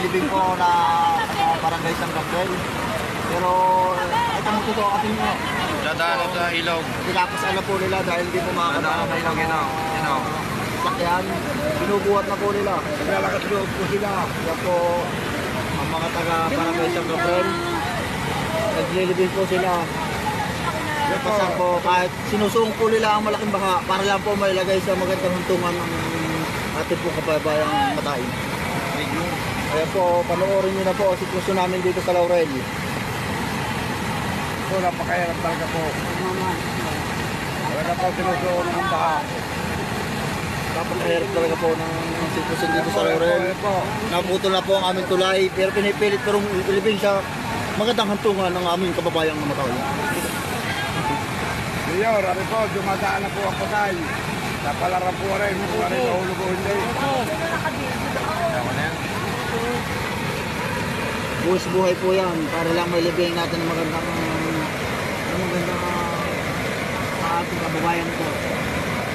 naglilibing po na sa barangay San Gabriel. Pero ito mo totoo kasi nyo. Dadaan sa ilog. Tinapos na po nila dahil hindi po makakadaan Dadaan sa ilog, yun o. sakyan. Binubuhat na po nila. Naglalakas loob po sila. Kaya po ang mga taga barangay San Gabriel. Naglilibing po sila. Pasan po kahit sinusung po nila ang malaking baha para lang po mailagay sa magandang huntungan ng ating po kababayang Matayin. Kaya po panoorin nyo na po ang sitwasyon namin dito sa Laurel. So, napakahirap talaga po. Talaga po sinusuon ng baha. Napakahirap talaga po ng sitwasyon dito sa Laurel. Naputol na po ang aming tulay pero pinipilit pero ilibing sa magandang hantungan ng aming kababayang Matayin. Mayor, ano po, dumadaan na po ang patay. Napalaran po rin, kung ano yung mahulog o hindi. Buwis buhay po yan para lang mailibing natin ng magandang sa ating kababayan po.